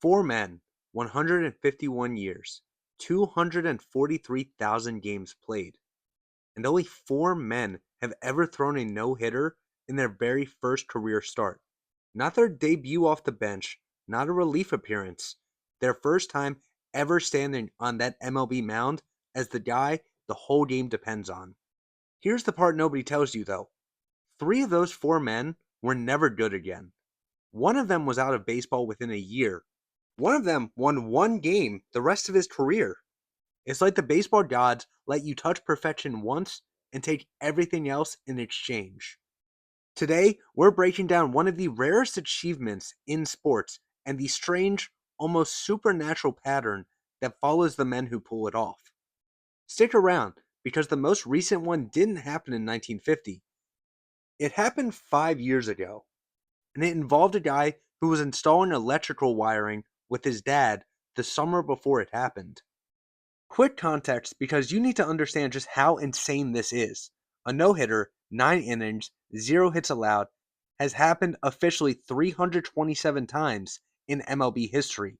Four men, 151 years, 243,000 games played, and only four men have ever thrown a no-hitter in their very first career start. Not their debut off the bench, not a relief appearance, their first time ever standing on that MLB mound as the guy the whole game depends on. Here's the part nobody tells you though. Three of those four men were never good again. One of them was out of baseball within a year. One of them won one game the rest of his career. It's like the baseball gods let you touch perfection once and take everything else in exchange. Today, we're breaking down one of the rarest achievements in sports and the strange, almost supernatural pattern that follows the men who pull it off. Stick around, because the most recent one didn't happen in 1950. It happened 5 years ago, and it involved a guy who was installing electrical wiring with his dad the summer before it happened. Quick context, because you need to understand just how insane this is. A no-hitter, 9 innings, 0 hits allowed, has happened officially 327 times in MLB history.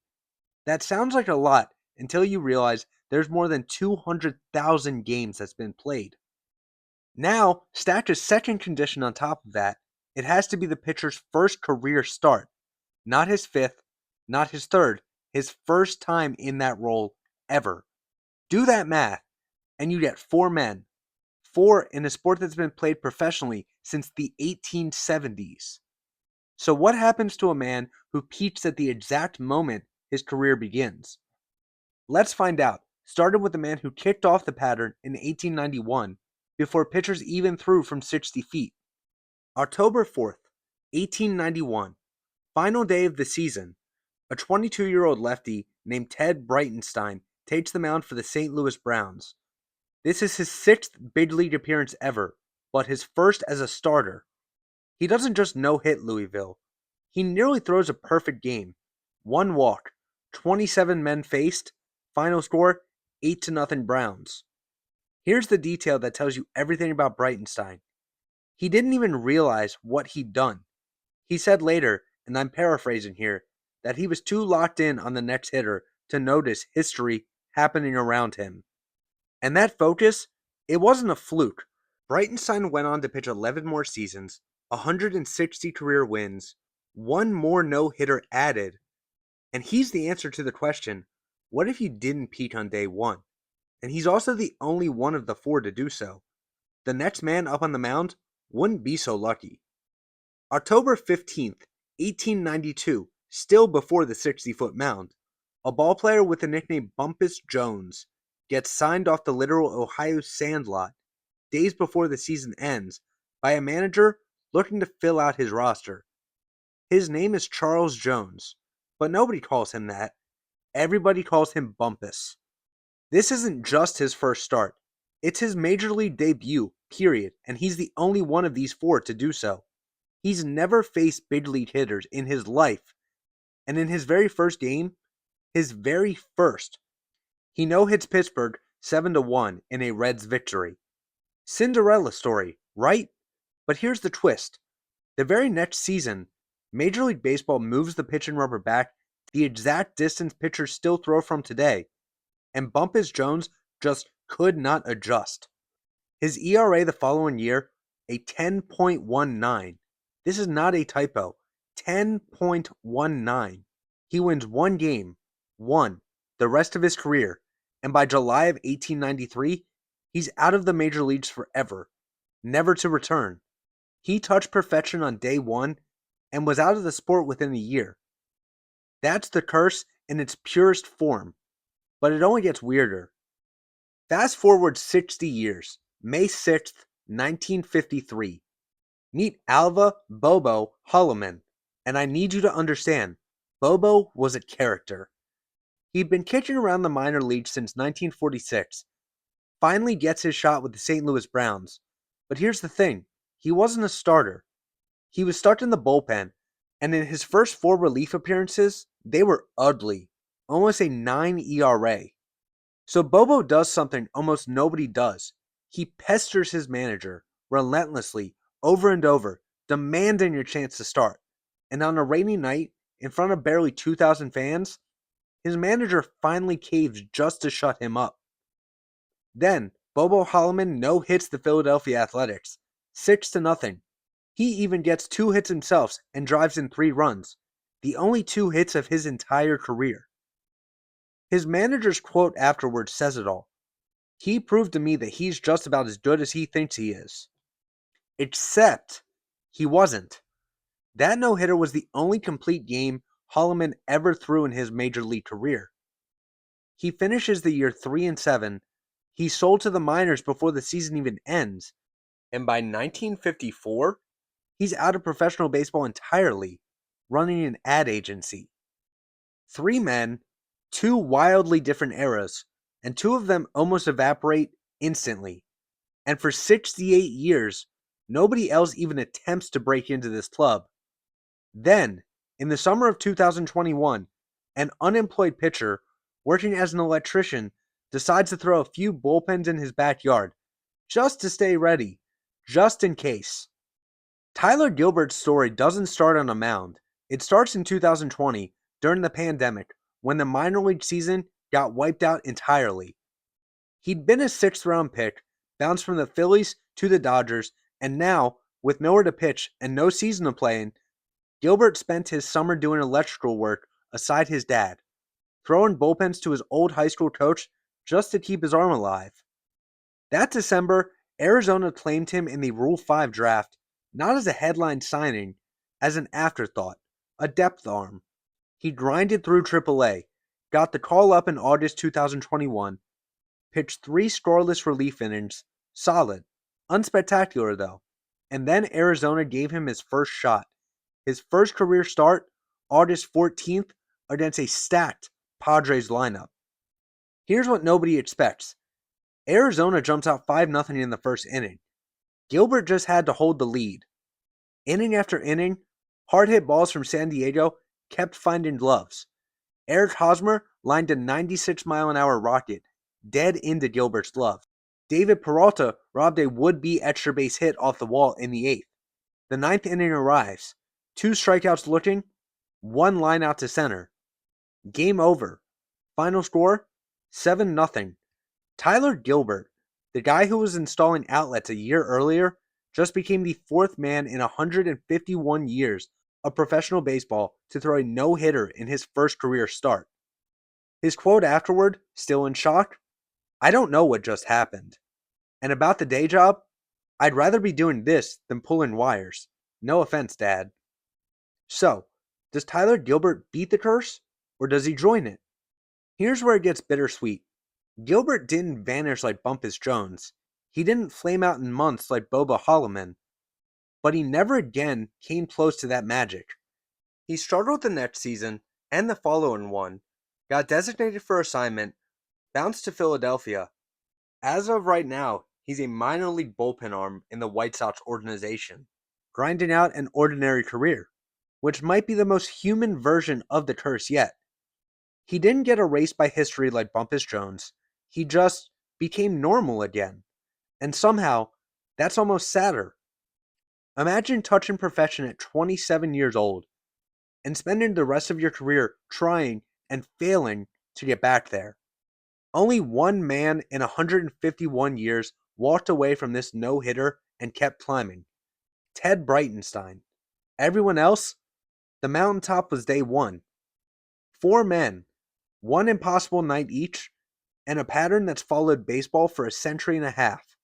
That sounds like a lot until you realize there's more than 200,000 games that's been played. Now, stacked a second condition on top of that, it has to be the pitcher's first career start. Not his fifth, not his third, his first time in that role ever. Do that math, and you get four men. Four in a sport that's been played professionally since the 1870s. So what happens to a man who peaks at the exact moment his career begins? Let's find out, starting with the man who kicked off the pattern in 1891, before pitchers even threw from 60 feet. October 4th, 1891, final day of the season, a 22-year-old lefty named Ted Breitenstein takes the mound for the St. Louis Browns. This is his 6th big league appearance ever, but his first as a starter. He doesn't just no-hit Louisville. He nearly throws a perfect game. 1 walk, 27 men faced, final score 8-0 Browns. Here's the detail that tells you everything about Breitenstein. He didn't even realize what he'd done. He said later, and I'm paraphrasing here, that he was too locked in on the next hitter to notice history happening around him. And that focus, it wasn't a fluke. Breitenstein went on to pitch 11 more seasons, 160 career wins, one more no-hitter added, and he's the answer to the question, what if you didn't peak on day one? And he's also the only one of the four to do so. The next man up on the mound wouldn't be so lucky. October 15th, 1892, still before the 60-foot mound, a ballplayer with the nickname Bumpus Jones gets signed off the literal Ohio Sandlot days before the season ends by a manager looking to fill out his roster. His name is Charles Jones, but nobody calls him that. Everybody calls him Bumpus. This isn't just his first start. It's his major league debut, period, and he's the only one of these four to do so. He's never faced big league hitters in his life, and in his very first game, his very first, he no-hits Pittsburgh 7-1 in a Reds victory. Cinderella story, right? But here's the twist. The very next season, Major League Baseball moves the pitching rubber back the exact distance pitchers still throw from today, and Bumpus Jones just could not adjust. His ERA the following year, a 10.19. This is not a typo. 10.19. He wins one game, the rest of his career, and by July of 1893, he's out of the major leagues forever, never to return. He touched perfection on day one and was out of the sport within a year. That's the curse in its purest form, but it only gets weirder. Fast forward 60 years, May 6th, 1953. Meet Alva Bobo Holloman, and I need you to understand, Bobo was a character. He'd been kicking around the minor leagues since 1946, finally gets his shot with the St. Louis Browns. But here's the thing, he wasn't a starter. He was stuck in the bullpen, and in his first 4 relief appearances, they were ugly, almost a 9 ERA. So Bobo does something almost nobody does. He pesters his manager, relentlessly, over and over, demanding your chance to start. And on a rainy night, in front of barely 2,000 fans, his manager finally caves just to shut him up. Then, Bobo Holloman no-hits the Philadelphia Athletics, 6-0. He even gets 2 hits himself and drives in 3 runs, the only 2 hits of his entire career. His manager's quote afterwards says it all. He proved to me that he's just about as good as he thinks he is. Except, he wasn't. That no-hitter was the only complete game Holloman ever threw in his major league career. He finishes the year 3-7. He's sold to the minors before the season even ends, and by 1954, he's out of professional baseball entirely, running an ad agency. 3 men, 2 wildly different eras, and 2 of them almost evaporate instantly. And for 68 years, nobody else even attempts to break into this club. Then, in the summer of 2021, an unemployed pitcher working as an electrician decides to throw a few bullpens in his backyard, just to stay ready, just in case. Tyler Gilbert's story doesn't start on a mound. It starts in 2020, during the pandemic, when the minor league season got wiped out entirely. He'd been a 6th-round pick, bounced from the Phillies to the Dodgers, and now, with nowhere to pitch and no season to play in, Gilbert spent his summer doing electrical work aside his dad, throwing bullpens to his old high school coach just to keep his arm alive. That December, Arizona claimed him in the Rule 5 draft, not as a headline signing, as an afterthought, a depth arm. He grinded through AAA, got the call up in August 2021, pitched 3 scoreless relief innings, solid, unspectacular though, and then Arizona gave him his first shot. His first career start, August 14th, against a stacked Padres lineup. Here's what nobody expects. Arizona jumps out 5-0 in the first inning. Gilbert just had to hold the lead. Inning after inning, hard-hit balls from San Diego kept finding gloves. Eric Hosmer lined a 96-mile-an-hour rocket dead into Gilbert's glove. David Peralta robbed a would-be extra base hit off the wall in the 8th. The 9th inning arrives. 2 strikeouts looking, 1 line out to center. Game over. Final score, 7-0. Tyler Gilbert, the guy who was installing outlets a year earlier, just became the 4th man in 151 years of professional baseball to throw a no-hitter in his first career start. His quote afterward, still in shock, "I don't know what just happened. And about the day job, I'd rather be doing this than pulling wires. No offense, Dad." So, does Tyler Gilbert beat the curse, or does he join it? Here's where it gets bittersweet. Gilbert didn't vanish like Bumpus Jones. He didn't flame out in months like Bobo Holloman. But he never again came close to that magic. He struggled the next season, and the following one, got designated for assignment, bounced to Philadelphia. As of right now, he's a minor league bullpen arm in the White Sox organization, grinding out an ordinary career, which might be the most human version of the curse yet. He didn't get erased by history like Bumpus Jones. He just became normal again. And somehow, that's almost sadder. Imagine touching profession at 27 years old and spending the rest of your career trying and failing to get back there. Only one man in 151 years walked away from this no-hitter and kept climbing. Ted Breitenstein. Everyone else, the mountaintop was day one. 4 men, 1 impossible night each, and a pattern that's followed baseball for a century and a half.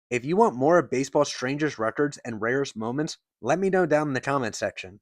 If you want more of baseball's strangest records and rarest moments, let me know down in the comment section.